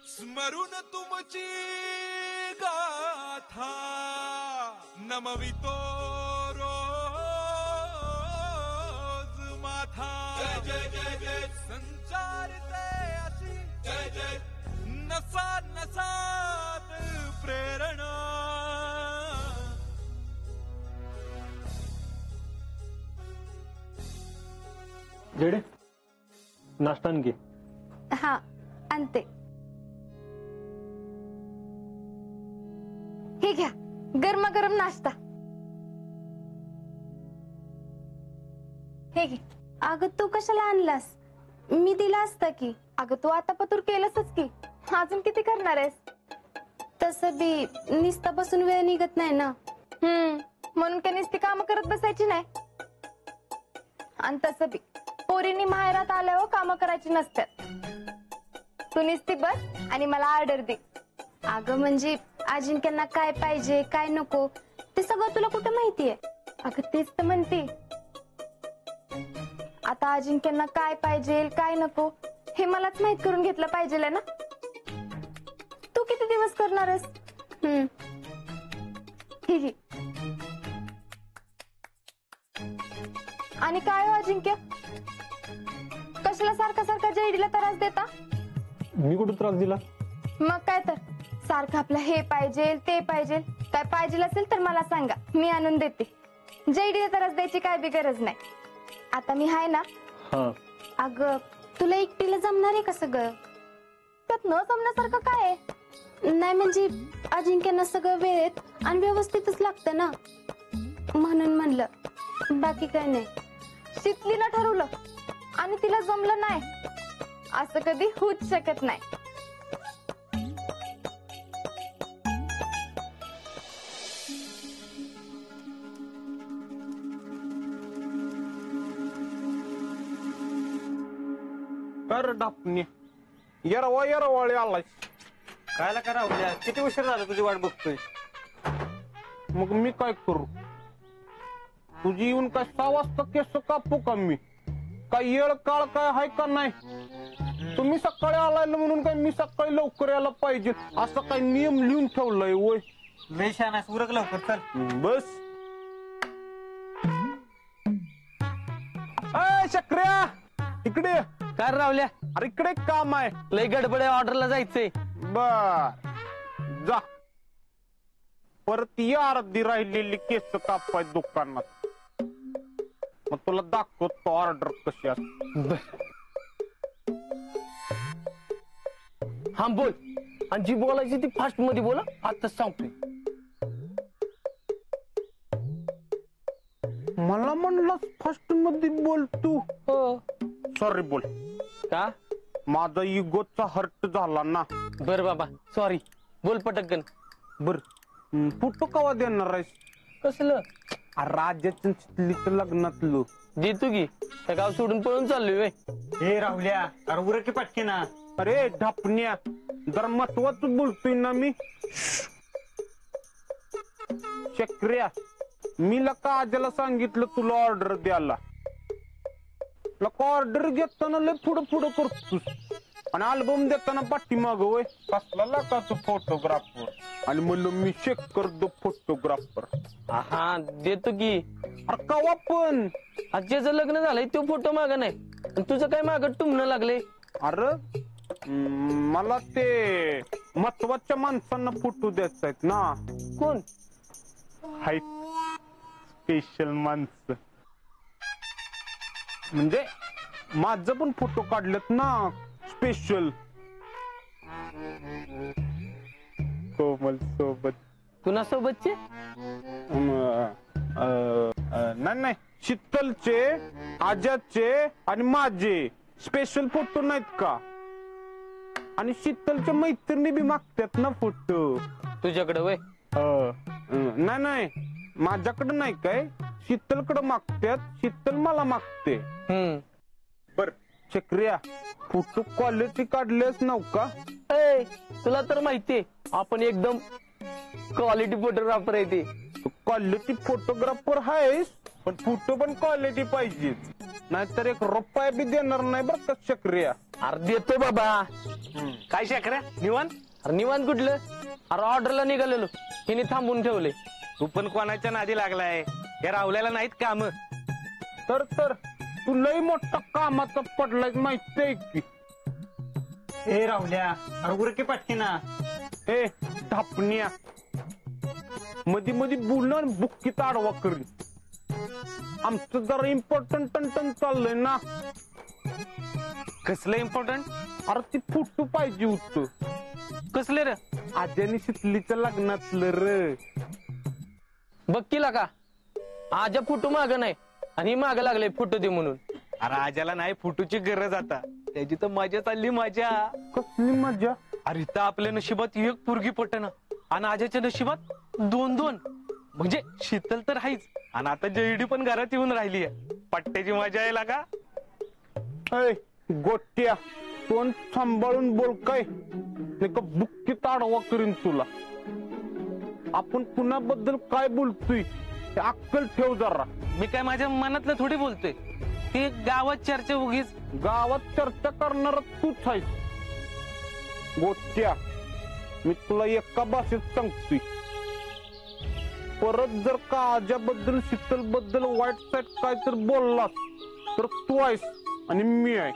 स्मरून तुमची गाथा नमवितो रोज माथा। जय जय जय जय संचारते अशी जय जय नसा नसात प्रेरणा। जेडे नाश्ता घे। हा आणते। हे घ्या गरमागरम नाश्ता। हे घे। अगं तू कशाला आणलास? मी दिला असता की। अगं तू आता पतूर केलंसच की, अजून किती करणार आहेस? तसं बी निस्ता बसून वेळ निघत नाही ना। म्हणून काय नुसती काम करत बसायची नाही। आणि तसं बी पोरींनी माहेरात आल्यावर काम करायची नसतात। तू नुसती बस आणि मला ऑर्डर दे। अगं म्हणजे अजिंक्यांना काय पाहिजे काय नको ते सगळं तुला कुठं माहितीये? अगं तेच तर म्हणते। आता अजिंक्यांना काय पाहिजे काय नको हे मलाच माहित करून घेतलं पाहिजे ना। तू किती दिवस करणार आहेस? ही आणि काय हो अजिंक्य, कशाला सारखा सारखा जयडीला त्रास देता? मी कुठं त्रास दिला? मग काय तर सारखं आपलं हे पाहिजे ते पाहिजे। काय पाहिजे असेल तर मला सांगा, मी आणून देते। जयडीला त्रास द्यायची काय बी गरज नाही। आता मी हाय ना। अगं तुला एकटीला जमणार आहे का सगळं? त्यात न जमण्यासारखं काय आहे? नाही म्हणजे अजिंक्यांना सगळं वेळेत आणि व्यवस्थितच लागतं ना, म्हणून म्हणलं, बाकी काय नाही। शीतलीनं ठरवलं आणि तिला जमलं नाही असं कधी होऊच शकत नाही। कर डापणी येरवाळी आलाय। कायला करा किती उशीर झाला तुझी वाट बघतोय। मग मी काय करू? तुझी येऊन काय 6 वाजता केस कापू का मी? काय येळ काळ काय हाय का नाही? तुम्ही सकाळी आलाय म्हणून काय मी सकाळी लवकर यायला पाहिजे असं काय नियम लिहून ठेवलाय वय? लय शहाणा उरक लवकर चल। बस अय शक्र्या इकडे। काय रावल्या? अरे इकडे काम आहे। लय गडबड आहे, ऑर्डरला जायचंय। बर जा परत या अर्धी राहिलेली केस कापाय दुकानात। मग तुला दाखवतो ऑर्डर कशी असते। हा बोल, आणि जी बोलायची ती फास्ट मध्ये बोला, आताच सांगतोय। मला म्हणलास फास्ट मध्ये बोल तू? हो। सॉरी बोल। का? माझा इगोचा हर्ट झाला ना। बर बाबा सॉरी, बोल पटकन। बर फोटो कवा देणार आहेस? कसलं? राजाच्या चितलीचं लग्नातलं देतो की, त्या गाव सोडून पळून चाललोय। हे राहुल्या, अरे उरक की पटके ना। अरे ढापण्या जरा महत्वाचं बोलतोय ना मी। चक्र्या मी लका आज्याला सांगितलं तुला ऑर्डर द्यायला। लका ऑर्डर घेताना लय पुढं करतोस आणि अल्बम देताना पाठीमाग वय कसला लका तू फोटोग्राफर? आणि म्हणलं मी चेक करतो फोटोग्राफर। हा देतो की। अरे कवा पण? आजचं लग्न झालंय तो फोटो माग नाही, आणि तुझं काय माग टुमणं लागले? अरे मला ते महत्वाच्या माणसांना फोटो द्यायचा आहेत ना। कोण? हाय स्पेशल माणसं, म्हणजे माझं पण फोटो काढलेत ना स्पेशल कोमल सोबत। कुणा सोबतचे? नाही शीतलचे, आजाचे आणि माझे स्पेशल फोटो नाहीत का? आणि शीतलच्या मैत्रिणी बी मागतात ना फोटो तुझ्याकडे वय? नाही माझ्याकडे नाही काय, शीतलकडे मागतात, शीतल मला मागते। बर चक्रिया फोटो क्वालिटी काढलेच नव का? तुला तर माहितीये आपण एकदम क्वालिटी फोटोग्राफर आहे ते। क्वालिटी फोटोग्राफर आहेस पण फोटो पण क्वालिटी पाहिजे। नाहीतर एक रुपया बी देणार नाही बरं का चक्रिया. अरे देतो बाबा. काय शकऱ्या निवांत? अरे निवांत कुठलं? अरे ऑर्डरला निघालेलो, हिने थांबून ठेवले. तू पण कोणाच्या नादी लागलाय? या रावल्याला नाहीत काम? तर तू लय मोठा कामाचा पडलाय माहितीये की. ए राहुल्या, अरे उरके पटके ना. ए धापण्या, मधी मधी बोलणार बुक्कीत आडवा करीन. आमचं जरा इम्पॉर्टंट टन चाललंय ना. कसलं इम्पॉर्टंट? अरे ती फोटो पाहिजे होत. कसले रे? आज्यानी शितलीच्या लग्नातलं र. बघ केला का, आजा फोटो माग नाही आणि माग लागले फोटो दे म्हणून. अरे आज्याला नाही फोटोची गरज आता, त्याची तर मजा चालली मजा. कसली मजा? अरे इथं आपल्या नशिबात एक पोरगी पटना आणि आज्याच्या नशिबात 2-2. म्हणजे शीतल तर आहेच आणि आता जयडी पण घरात येऊन राहिली आहे. पट्ट्याची मजा यायला का? ऐ गोट्या, तोंड सांभाळून बोल काय, नाही का बुक्कीत आडवा करीन तुला. आपण कुणाबद्दल काय बोलतोय ते अक्कल ठेव जरा. मी काय माझ्या मनातलं थोडी बोलतोय, ते गावात चर्चा उगीच. गावात चर्चा करणार तूच आहेस. गोट्या, मी तुला एका भाषेत सांगतोय, परत जर का आज्याबद्दल शीतल बद्दल वाईट साईड काय तर बोललास तर तू आहेस आणि मी आहे.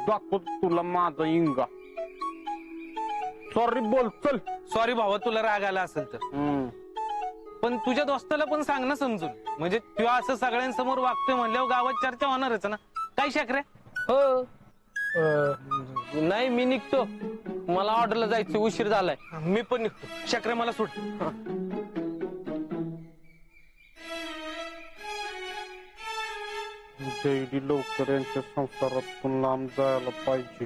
जातो तुला माझा इंगा. सॉरी बोल चल. सॉरी भावा, तुला राग आला असेल तर. पण तुझ्या दोस्ताला पण सांग ना समजून, म्हणजे तू असं सगळ्यांसमोर वागतोय म्हणल्यावर गावात चर्चा होणारच ना. काय शकऱ्या? हो नाही, मी निघतो, मला ऑर्डरला जायचं, उशीर झालाय. मी पण निघतो. शकऱ्या मला सोड. जयडी लवकर यांच्या संसारातून लांब जायला पाहिजे.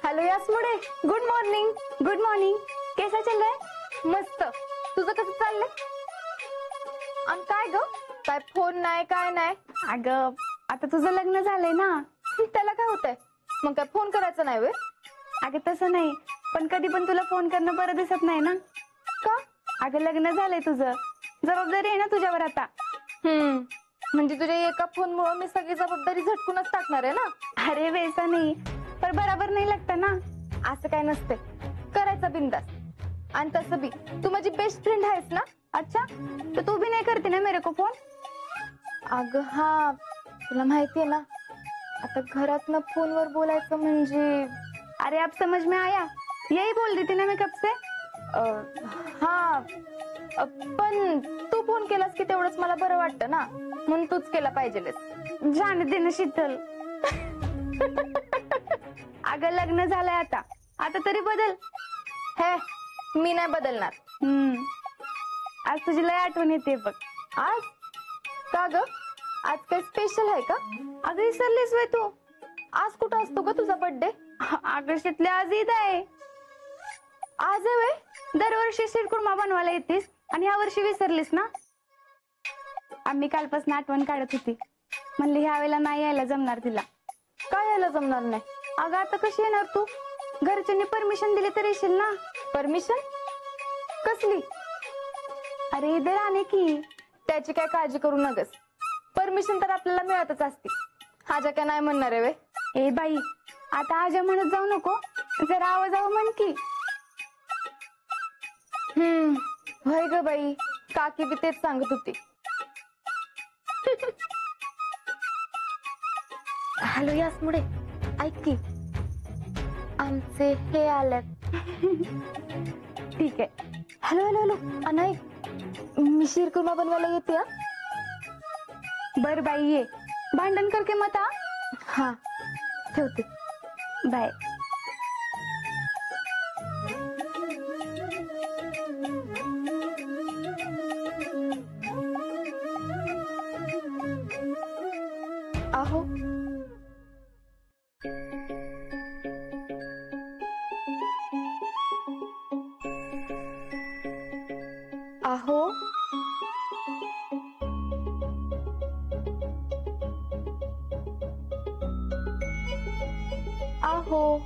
हेलो यासमुडे, गुड मॉर्निंग. Good morning. कैसा चल रहा है? मस्त. तुझं कसं चाललंय? आणि काय ग, काय फोन नाही काय नाही? अगं आता तुझं लग्न झालंय ना, त्याला काय होतंय? मग काय फोन करायचं नाही वे? अगं तसं नाही, पण कधी पण तुला फोन करणं बरं दिसत नाही ना. का? अगं लग्न झालंय तुझं, जबाबदारी आहे ना तुझ्यावर आता. म्हणजे तुझ्या एका फोनमुळे मी सगळी जबाबदारी झटकूनच टाकणार आहे ना? अरे वैसा नाही, पर बराबर नाही लागतं ना. असं काय नसते, करायचं बिंदास. आणि तसं बी तू माझी बेस्ट फ्रेंड आहेस ना. अच्छा, तर तू भी नाही करते ना मेरे को फोन? अगं हा, तुला माहितीये ना, आता घरातनं फोनवर बोलायचं म्हणजे. अरे अब समझ में आया, यही बोल रही थी ना मैं कब से. हा पण तू फोन केलास की तेवढंच मला बरं वाटतं ना, म्हणून तूच केला पाहिजेलस. जाणे दे ना शीतल. अगं लग्न झालंय आता, आता तरी बदल. हे मी नाही बदलणार. आज तुझी लय आठवण येते बघ. आज का ग, आज काय स्पेशल आहे का? अगं विसरलीस वे तू, आज कुठं असतो ग तुझा बर्थडे? अगं शीतले आज ईद आहे. आज आहे वे? दरवर्षी शिरखुर्मा बनवायला येतेस आणि ह्या वर्षी विसरलीस ना. आम्ही कालपासून आठवण काढत होती, म्हणले ह्या वेळेला नाही यायला जमणार तिला. काय यायला जमणार नाही? अगं आता कशी येणार तू? घरच्यांनी परमिशन दिली तर येशील ना. परमिशन कसली? अरे इधर आणे की. त्याची काय काळजी करू नकस, परमिशन तर आपल्याला मिळतच असते. आजा काय नाही म्हणणार आहे वे? ए बाई, आता आजा म्हणत जाऊ नको, जरा आवाज म्हण की. होय ग बाई, काकी बी तेच सांगत होती. हॅलो यासमुडे, ऐक की, आमचे हे आल्यात. ठीक आहे. हॅलो हॅलो हॅलो, अनाय मी शिरकुर्मा बनवायला येते. बर बाई ये, भांडण करके मत. हा ठेवते, बाय. आहो आहो हो.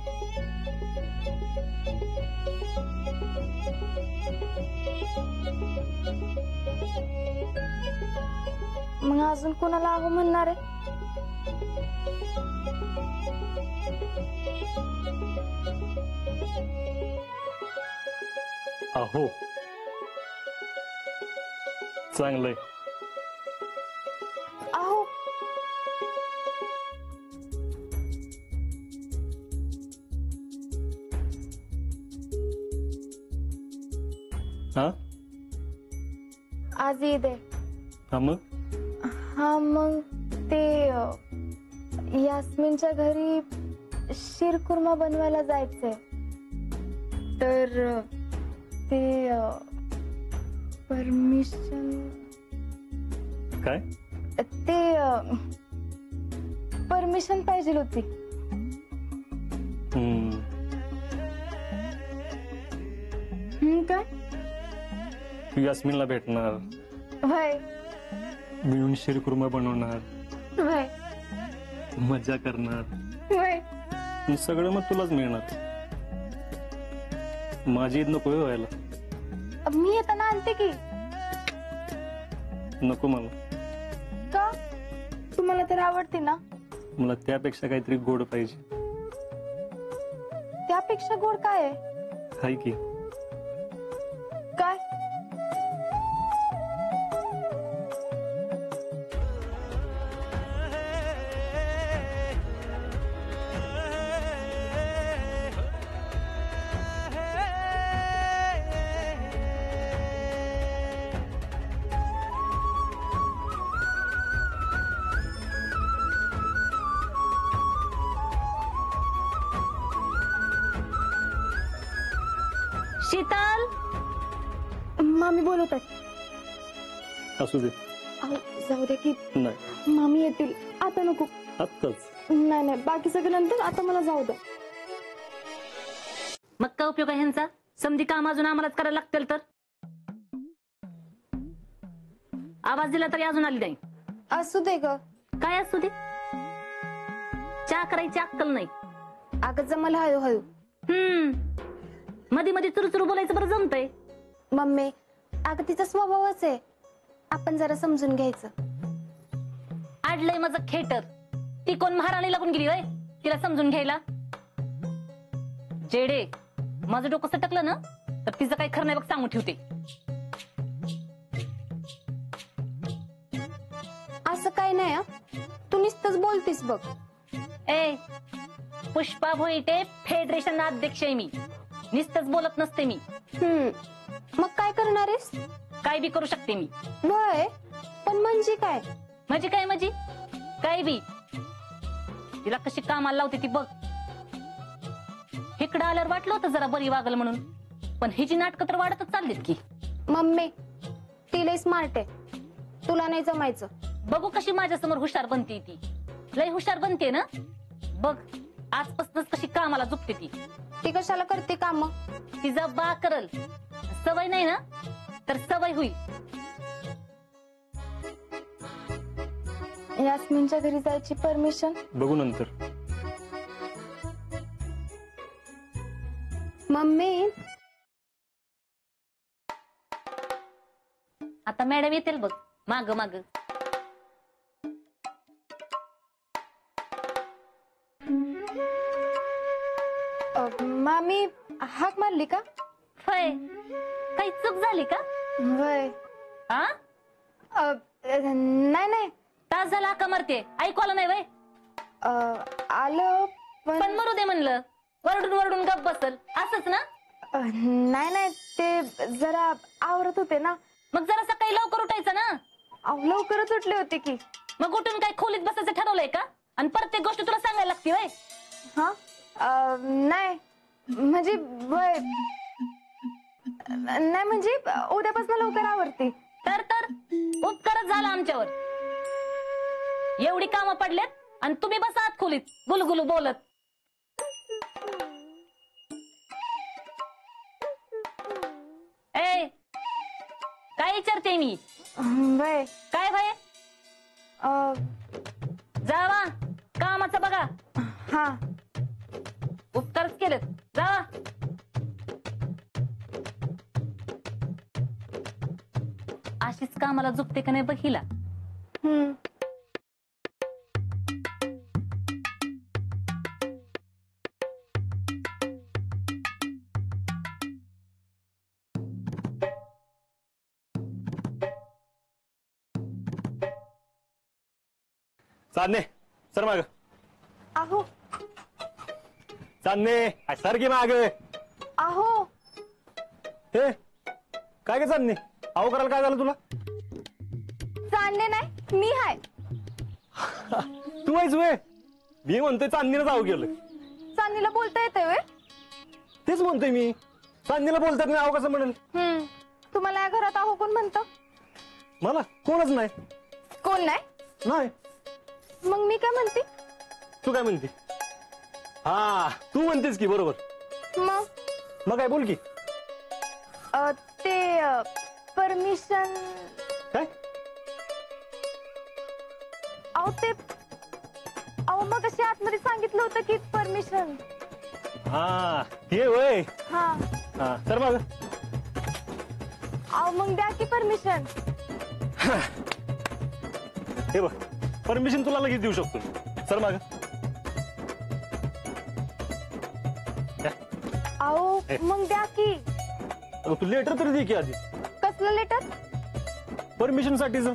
मग अजून कोणाला अहो म्हणणार आहे? अहो चांगलंय. अहो हा आज ईद आहे. हा मग हा मग ते यास्मिनच्या घरी शिरकुर्मा बनवायला जायचंय. तर ते परमिशन काय? ते परमिशन पाहिजे होती. काय तू यास्मिनला भेटणार, वय मिळून शिरकुर्मा बनवणार, वय मजा करणार, वय हे सगळं मग तुलाच मिळणार. माझी ईद नको व्हायला. मी येताना आणते की. नको मला. का? तुम्हाला तर आवडते ना. मला त्यापेक्षा काहीतरी गोड पाहिजे. त्यापेक्षा गोड काय आहे? हाय की. काय? शीतल, मामी बोलत आहे. असू दे. अहो जाऊ दे की. नाही मामी येतील. आता नको. आत्ताच. नाही नाही, बाकी सगळं नंतर. आता मला जाऊ दे. मग काय उपयोग आहे ह्यांचा? समधी काम अजून आम्हालाच करायला लागतील तर. आवाज दिला तरी अजून आली नाही. असू दे ग. काय असू दे? चहा करायची अक्कल नाही. अगं जमलं हळूहळू. मध्ये मध्ये चुरू बोलायचं बरं जमतंय. मम्मी अगं तिचा स्वभावच आहे. आपण जरा समजून घ्यायचं. आडलंय माझं खेटर. ती कोण महाराणी लागून गेली होय तिला समजून घ्यायला? जेडे, माझं डोकं सटकलं ना तर तिचं काही खरं नाही बघ, सांगून ठेवते. असं काय नाही हा. तू नुसतंच बोलतीस बघ. ए, पुष्पा भोईटे फेडरेशन अध्यक्ष आहे मी. नुसतंच बोलत नसते मी. मग काय करणार आहेस? काय बी करू शकते मी. वय पण म्हणजे काय? म्हणजे काय म्हणजे काय बी. तिला कशी कामाला लावते ती बघ. इकडं आल्यावर वाटलं होतं जरा बरी वागल म्हणून, पण हिची नाटकं तर वाढतच चाललीत की. मम्मी ती लय स्मार्ट आहे. तुला नाही जमायचं. बघू कशी माझ्या समोर हुशार बनते ती. लय हुशार बनते ना बघ. आजपासूनच कशी कामाला झुकते ती. ती कशाला करते काम? तिचा बा करल. सवय नाही ना तर सवय होईल. यास्मिनच्या घरी जायची परमिशन बघू नंतर. मम्मी आता मॅडम येतील बघ माग माग. मामी हाक मारली का? होय, काही चूक झाली का? वय हा, नाही नाही. तास झाला का मरते, ऐकू आलं नाही वय? आलं पण मरू दे म्हणलं. वरडून वरडून गप बसल असंच ना? नाही नाही, ते जरा आवरत होते ना. मग जरा सकाळी लवकर उठायचं ना. लवकरच उठले होते की. मग उठून काय खोलीत बसायचं ठरवलंय का? आणि प्रत्येक गोष्ट तुला सांगायला लागते वय? हा नाही म्हणजे वय नाही म्हणजे उद्यापासून लवकर आवरते. तर उपकारच झाला आमच्यावर. एवढी कामं पडलेत आणि तुम्ही बसा आत खोलीत गुलगुलू बोलत. ए, काय विचारते मी? वय काय भय? जावा कामाचं बघा. हा केलेत जा. अशीच कामाला झुकते का नाही बघ हिला. चांदणे सर माग. अहो चांदणे सर की माग. अहो हे काय काय चांदणे अहो करायला काय झालं तुला? चांदणे नाही मी हाय. तू आहेस वे. मी म्हणतोय चांदणीला जाऊ गेलं. चांदणीला बोलता येते वे. तेच म्हणतोय मी. चांदणीला बोलतात नाही अहो कसं म्हणेल? तुम्हाला या घरात अहो कोण म्हणतं? मला कोणच नाही. कोण नाही? नाही. मग मी काय म्हणते? तू काय म्हणते? हा तू म्हणतेस की बरोबर. मग काय बोल की. ते परमिशन. काय? अहो मग अशी आतमध्ये सांगितलं होतं की परमिशन. हा ते वय. हा हा सर मग. अहो मग द्या की परमिशन. हे बघ परमिशन तुला लगेच देऊ शकतो. सर मग. अहो मग द्या की. तू लेटर तरी दे की आधी. कसलं लेटर? परमिशन साठीच.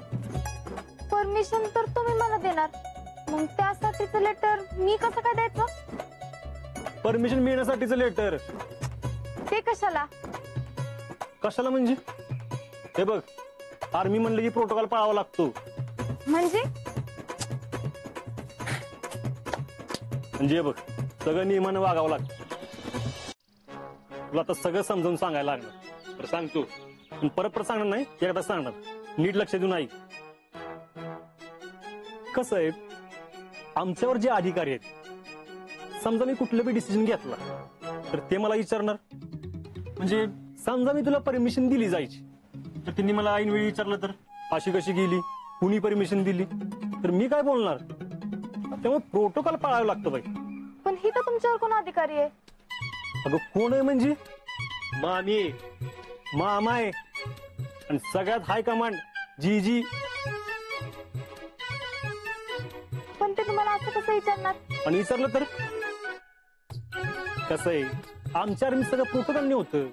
परमिशन तर तुम्ही मला देणार. मग त्यासाठीच लेटर मी कसं काय द्यायचं? परमिशन मिळण्यासाठीच लेटर. ते कशाला? कशाला म्हणजे? हे बघ आर्मी म्हणलं की प्रोटोकॉल पाळावा लागतो. म्हणजे बघ सगळं नियमानं वागावं लागतं. तुला आता सगळं समजावून सांगायला लागणार. तर सांगतो पण परत सांगणार नाही. एकदा सांगणार. नीट लक्ष देऊन ऐक. कसं आहे आमच्यावर जे अधिकारी आहेत समजा मी कुठलं बी डिसिजन घेतला तर ते मला विचारणार. म्हणजे समजा मी तुला परमिशन दिली जायची तर त्यांनी मला ऐनवेळी विचारलं तर अशी कशी गेली कुणी परमिशन दिली तर मी काय बोलणार? त्यामुळे प्रोटोकॉल पाळावं लागतं बाई. पण ही तर तुमच्यावर कोण अधिकारी आहे? अगं कोण आहे म्हणजे? मामी आहे, मामा आहे आणि सगळ्यात हाय कमांड जी. पण ते तुम्हाला असं कसं विचारणार? आणि विचारलं तर कसं आहे आमच्या आर्मी सगळं प्रोटोकॉल होतं.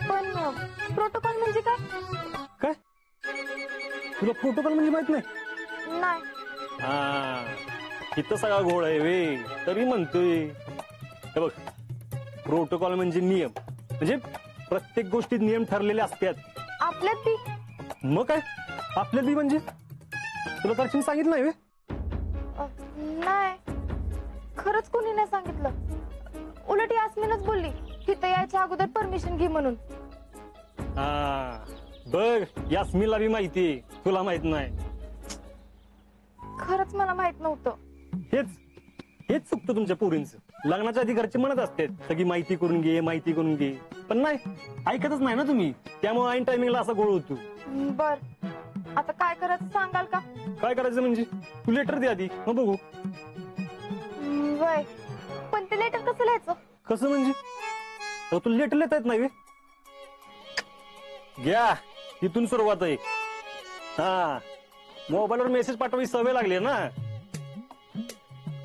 पण प्रोटोकॉल म्हणजे काय? काय तुला प्रोटोकॉल म्हणजे माहित नाही? नाही. हा इथं सगळा घोळ आहे वे तरी म्हणतोय. हे बघ प्रोटोकॉल म्हणजे नियम. म्हणजे प्रत्येक गोष्टीत नियम ठरलेले असतात. आपल्यात बी? मग काय आपल्यात बी म्हणजे तुला तर सांगितलं नाही वे? नाही खरंच कोणी नाही सांगितलं. उलट यास्मीनच बोलली तिथं यायच्या अगोदर परमिशन घे म्हणून. हा बघ यास्मीनला बी माहिती तुला माहित नाही. खरंच मला माहित नव्हतं. हेच चुकतं तुमच्या पोरींचं. लग्नाच्या आधी घरचे म्हणत असतात सगळी माहिती करून घे पण नाही ऐकतच नाही ना तुम्ही. त्यामुळे ऐन टायमिंगला असा गोळ होतो. बर आता काय करायचं सांगाल का? काय करायचं म्हणजे तू लेटर दे आधी मग बघू. वय पण ते लेटर कसं लिहायचं? कसं म्हणजे तू लेटर लिहिता येत नाही घ्या तिथून सुरुवात आहे. हा मोबाईलवर मेसेज पाठवायची सवय लागली ना.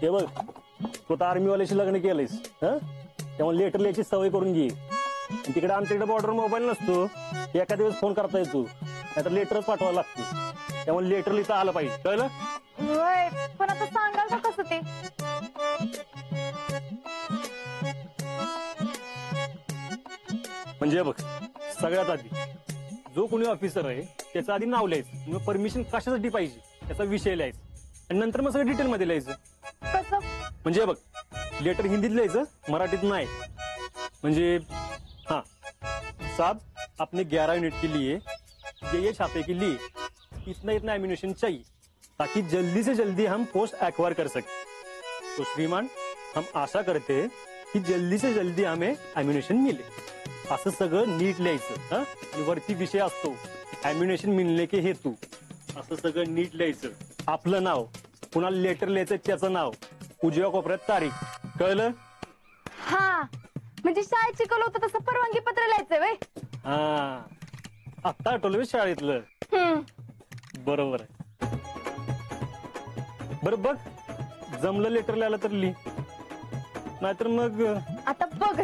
हे बघ तू तर आर्मीवाल्याशी लग्न केलंयस त्यामुळे लेटर लिहायची सवय करून घे. तिकडे आमच्याकडे बॉर्डर मोबाईल नसतो. एका दिवस फोन करता येतो नाहीतर लेटरच पाठवावं लागतं. त्यामुळे लेटर लिहिता आलं पाहिजे कळलं? वय पण आता सांगाल का कसं ते? म्हणजे बघ सगळ्यात आधी जो कोणी ऑफिसर आहे त्याचं आधी नाव लिहायचं. मग परमिशन कशासाठी पाहिजे त्याचा विषय लिहायचा आणि नंतर मग सगळं डिटेल मध्ये लिहायचं. कसं म्हणजे बघ लेटर हिंदीत लिहायचं मराठीत नाही. म्हणजे हाँ साहब आपने 11 यूनिट के लिए ये छापे के लिए इतना एम्यूनेशन चाहिए ताकि जल्दी से जल्दी हम पोस्ट एक्वायर कर सके. तो श्रीमान हम आशा करते हैं कि जल्दी से जल्दी हमें एम्यूनेशन मिले. असं सगळं नीट लिहायचं. आणि वरती विषय असतो एम्यूनेशन मिळणे के हेतू. असं सगळं नीट लिहायचं. आपलं नाव कुणाला लेटर लिहायचं त्याचं नाव उजव्या कोपऱ्यात तारीख कळलं? हा म्हणजे शाळेत शिकवलं होतं तसं परवानगी पत्र लिहायचं वय. हा आता आठवलं बे शाळेतलं. बरोबर आहे. बरं बघ, जमलं लेटर लिहायला तर लिही, नाहीतर मग आता बघ